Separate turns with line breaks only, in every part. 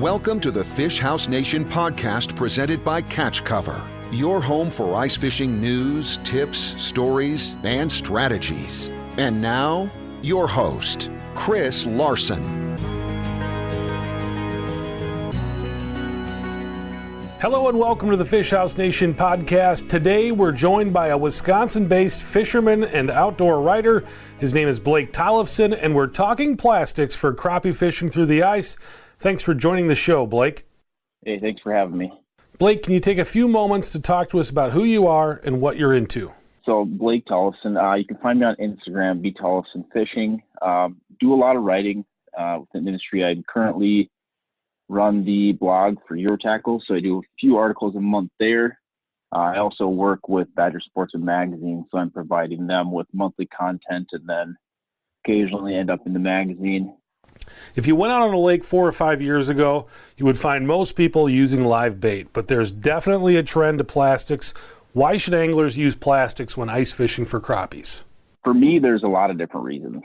Welcome to the Fish House Nation podcast presented by Catch Cover, your home for ice fishing news, tips, stories, and strategies. And now, your host, Chris Larson.
Hello and welcome to the Fish House Nation podcast. Today we're joined by a Wisconsin-based fisherman and outdoor writer. His name is Blake Tollefson, and we're talking plastics for crappie fishing through the ice. Thanks for joining the show, Blake.
Hey, thanks for having me.
Blake, can you take a few moments to talk to us about who you are and what you're into?
So, Blake Tollefson, you can find me on Instagram, Tollefson Fishing. Do a lot of writing within the industry. I currently run the blog for Eurotackle, so I do a few articles a month there. I also work with Badger Sportsman Magazine, so I'm providing them with monthly content and then occasionally end up in the magazine.
If you went out on a lake 4 or 5 years ago, you would find most people using live bait, but there's definitely a trend to plastics. Why should anglers use plastics when ice fishing for crappies?
For me, there's a lot of different reasons.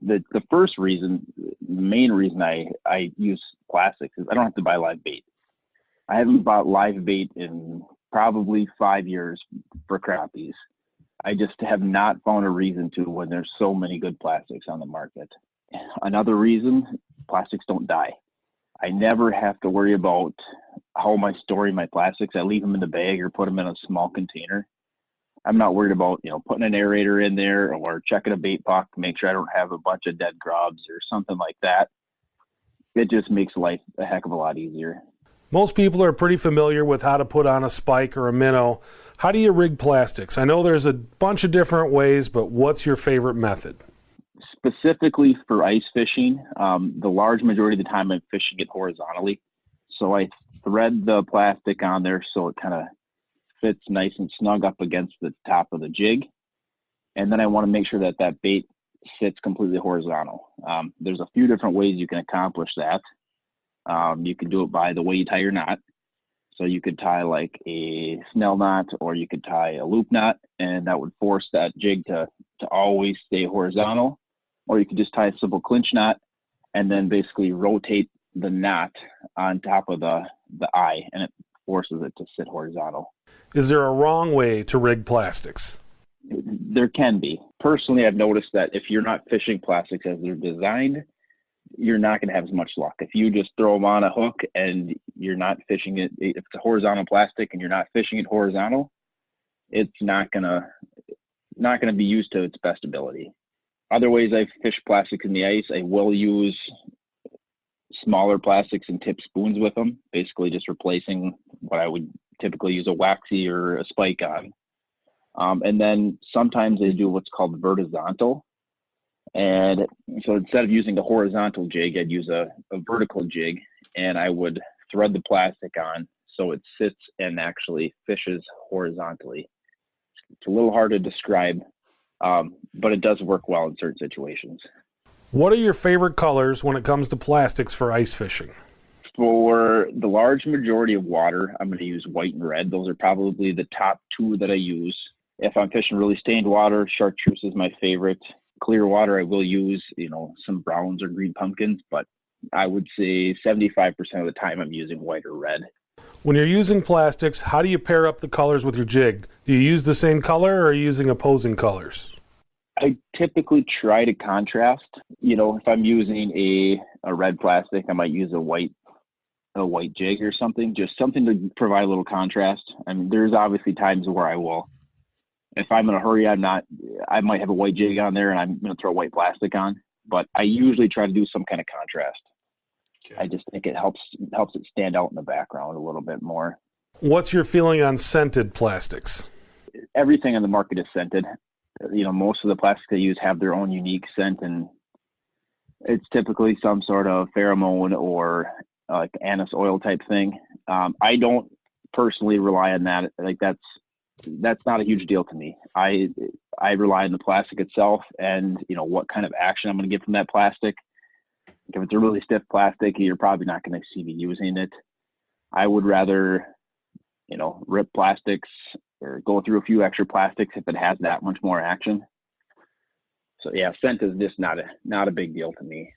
The first reason, the main reason I use plastics is I don't have to buy live bait. I haven't bought live bait in probably 5 years for crappies. I just have not found a reason to when there's so many good plastics on the market. Another reason, plastics don't die. I never have to worry about how am I storing my plastics. I leave them in the bag or put them in a small container. I'm not worried about, putting an aerator in there or checking a bait puck to make sure I don't have a bunch of dead grubs or something like that. It just makes life a heck of a lot easier.
Most people are pretty familiar with how to put on a spike or a minnow. How do you rig plastics? I know there's a bunch of different ways, but what's your favorite method?
Specifically for ice fishing, the large majority of the time I'm fishing it horizontally. So I thread the plastic on there so it kind of fits nice and snug up against the top of the jig. And then I want to make sure that that bait sits completely horizontal. There's a few different ways you can accomplish that. You can do it by the way you tie your knot. So you could tie like a snell knot or you could tie a loop knot, and that would force that jig to always stay horizontal. Or you could just tie a simple clinch knot and then basically rotate the knot on top of the eye, and it forces it to sit horizontal.
Is there a wrong way to rig plastics?
There can be. Personally, I've noticed that if you're not fishing plastics as they're designed, you're not going to have as much luck. If you just throw them on a hook and you're not fishing it, if it's a horizontal plastic and you're not fishing it horizontal, it's not going to be used to its best ability. Other ways I've fished plastics in the ice, I will use smaller plastics and tip spoons with them, basically just replacing what I would typically use a waxy or a spike on. And then sometimes I do what's called vertical. And so instead of using a horizontal jig, I'd use a vertical jig, and I would thread the plastic on so it sits and actually fishes horizontally. It's a little hard to describe, but it does work well in certain situations.
What are your favorite colors when it comes to plastics for ice fishing?
For the large majority of water, I'm going to use white and red. Those are probably the top two that I use. If I'm fishing really stained water, chartreuse is my favorite. Clear water, I will use, some browns or green pumpkins, but I would say 75% of the time I'm using white or red.
When you're using plastics, how do you pair up the colors with your jig? Do you use the same color or are you using opposing colors?
I typically try to contrast. If I'm using a red plastic, I might use a white jig or something, just something to provide a little contrast. I mean, there's obviously times where I will, if I'm in a hurry, I might have a white jig on there and I'm going to throw white plastic on, but I usually try to do some kind of contrast. Okay. I just think it helps it stand out in the background a little bit more.
What's your feeling on scented plastics?
Everything on the market is scented. Most of the plastics they use have their own unique scent, and it's typically some sort of pheromone or like anise oil type thing. I don't personally rely on that. Like that's not a huge deal to me. I rely on the plastic itself and what kind of action I'm going to get from that plastic. If it's a really stiff plastic, you're probably not going to see me using it. I would rather rip plastics or go through a few extra plastics if it has that much more action. So yeah, scent is just not a big deal to me.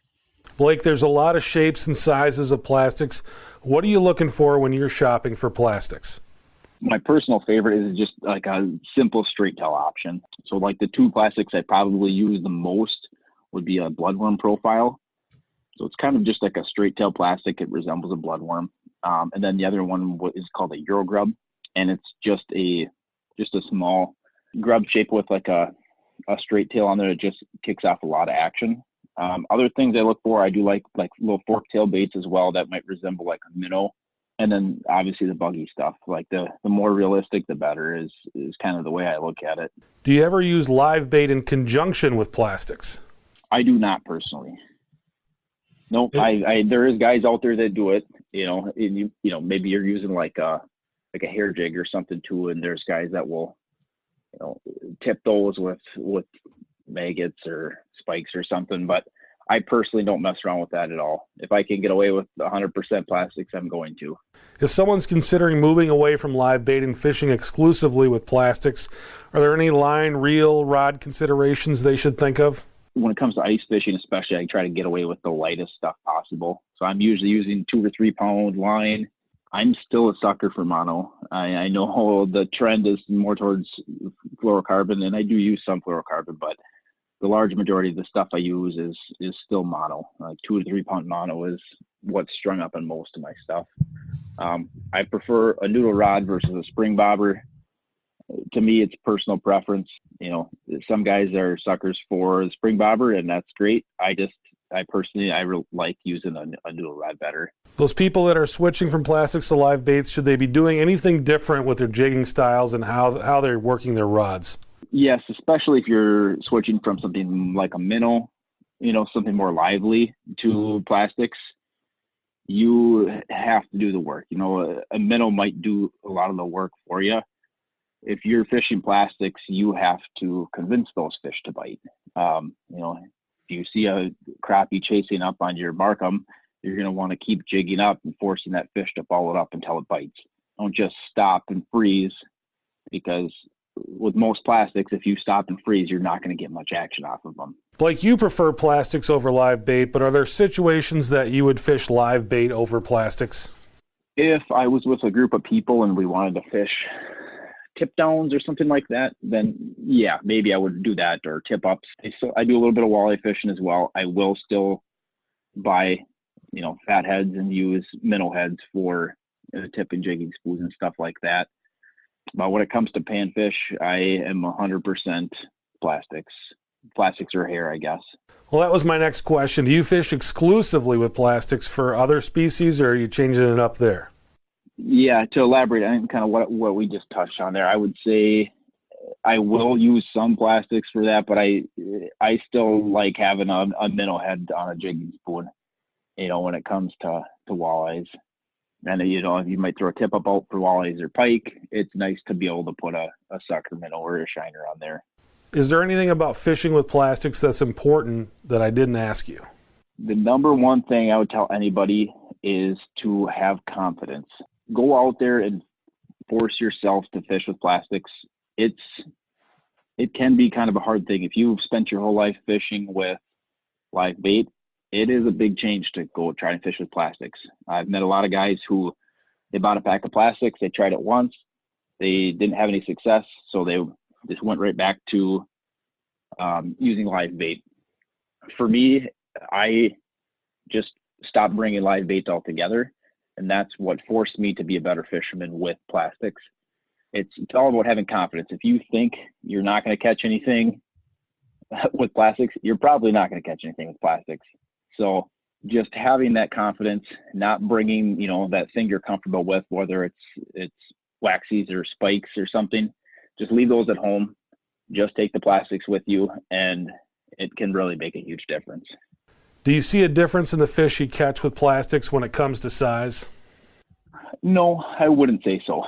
Blake, there's a lot of shapes and sizes of plastics. What are you looking for when you're shopping for plastics?
My personal favorite is just like a simple straight tail option. So like the two plastics I probably use the most would be a bloodworm profile. So it's kind of just like a straight tail plastic. It resembles a bloodworm. And then the other one is called a Euro grub, and it's just a small grub shape with like a straight tail on there. It just kicks off a lot of action. Other things I look for, I do like little fork tail baits as well that might resemble like a minnow. And then obviously the buggy stuff, like the more realistic, the better is kind of the way I look at it.
Do you ever use live bait in conjunction with plastics?
I do not personally. Nope. There is guys out there that do it, and maybe you're using like a hair jig or something too. And there's guys that will, tip those with maggots or spikes or something, but I personally don't mess around with that at all. If I can get away with 100% plastics, I'm going to.
If someone's considering moving away from live bait and fishing exclusively with plastics, are there any line, reel, rod considerations they should think of?
When it comes to ice fishing, especially, I try to get away with the lightest stuff possible. So I'm usually using 2 or 3 pound line. I'm still a sucker for mono. I know the trend is more towards fluorocarbon, and I do use some fluorocarbon, but the large majority of the stuff I use is still mono. Like 2 to 3 pound mono is what's strung up on most of my stuff. I prefer a noodle rod versus a spring bobber. To me, it's personal preference. Some guys are suckers for the spring bobber, and that's great. I personally like using a noodle rod better.
Those people that are switching from plastics to live baits, should they be doing anything different with their jigging styles and how they're working their rods?
Yes, especially if you're switching from something like a minnow, something more lively to plastics, you have to do the work. A minnow might do a lot of the work for you. If you're fishing plastics, you have to convince those fish to bite. If you see a crappie chasing up on your Markham, you're going to want to keep jigging up and forcing that fish to follow it up until it bites. Don't just stop and freeze, because with most plastics, if you stop and freeze, you're not going to get much action off of them.
Blake, you prefer plastics over live bait, but are there situations that you would fish live bait over plastics?
If I was with a group of people and we wanted to fish tip downs or something like that, then yeah, maybe I would do that, or tip ups. So I do a little bit of walleye fishing as well. I will still buy, fat heads and use minnow heads for tip and jigging spoons and stuff like that. But when it comes to panfish, I am 100% plastics. Plastics or hair, I guess.
Well, that was my next question. Do you fish exclusively with plastics for other species, or are you changing it up there?
Yeah, to elaborate on kind of what we just touched on there, I would say I will use some plastics for that, but I still like having a minnow head on a jigging spoon, when it comes to walleyes. And, if you might throw a tip up out for walleyes or pike, it's nice to be able to put a sucker minnow or a shiner on there.
Is there anything about fishing with plastics that's important that I didn't ask you?
The number one thing I would tell anybody is to have confidence. Go out there and force yourself to fish with plastics. It can be kind of a hard thing. If you've spent your whole life fishing with live bait, it is a big change to go try and fish with plastics. I've met a lot of guys who they bought a pack of plastics, they tried it once, they didn't have any success, so they just went right back to using live bait. For me, I just stopped bringing live bait altogether, and that's what forced me to be a better fisherman with plastics. It's all about having confidence. If you think you're not going to catch anything with plastics, you're probably not going to catch anything with plastics. So just having that confidence, not bringing, that thing you're comfortable with, whether it's waxies or spikes or something, just leave those at home. Just take the plastics with you, and it can really make a huge difference.
Do you see a difference in the fish you catch with plastics when it comes to size?
No, I wouldn't say so.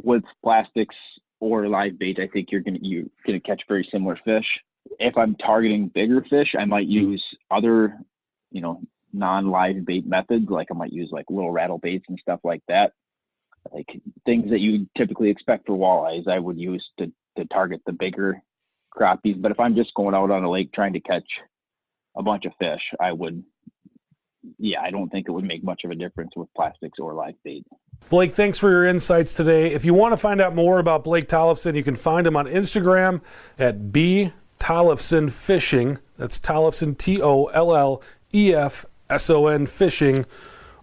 With plastics or live bait, I think you're gonna catch very similar fish. If I'm targeting bigger fish, I might use other, non-live bait methods. Like I might use like little rattle baits and stuff like that. Like things that you typically expect for walleyes, I would use to target the bigger crappies. But if I'm just going out on a lake trying to catch a bunch of fish, I don't think it would make much of a difference with plastics or live bait.
Blake, thanks for your insights today. If you want to find out more about Blake Tollefson, you can find him on Instagram at Tollefson Fishing. That's Tollefson, Tollefson Fishing.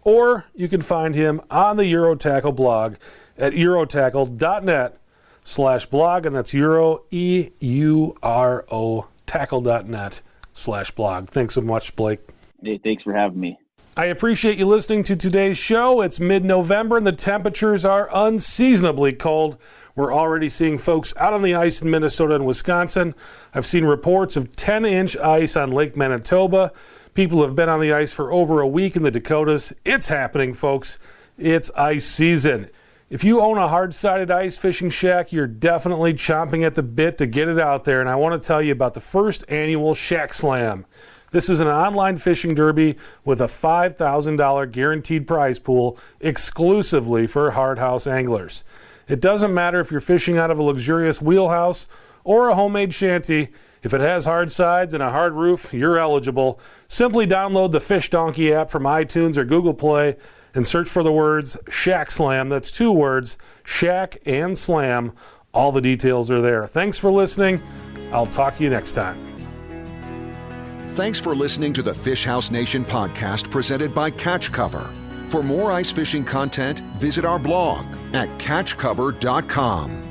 Or you can find him on the Eurotackle blog at eurotackle.net/blog, and that's Euro, EURO, tackle.net/blog. Thanks so much, Blake.
Hey, thanks for having me.
I appreciate you listening to today's show. It's mid-November and the temperatures are unseasonably cold. We're already seeing folks out on the ice in Minnesota and Wisconsin. I've seen reports of 10-inch ice on Lake Manitoba. People have been on the ice for over a week in the Dakotas. It's happening, folks. It's ice season. If you own a hard-sided ice fishing shack, you're definitely chomping at the bit to get it out there, and I want to tell you about the first annual Shack Slam. This is an online fishing derby with a $5,000 guaranteed prize pool exclusively for hard house anglers. It doesn't matter if you're fishing out of a luxurious wheelhouse or a homemade shanty. If it has hard sides and a hard roof, you're eligible. Simply download the Fish Donkey app from iTunes or Google Play and search for the words Shack Slam. That's 2 words, Shack and Slam. All the details are there. Thanks for listening. I'll talk to you next time.
Thanks for listening to the Fish House Nation podcast presented by Catch Cover. For more ice fishing content, visit our blog at catchcover.com.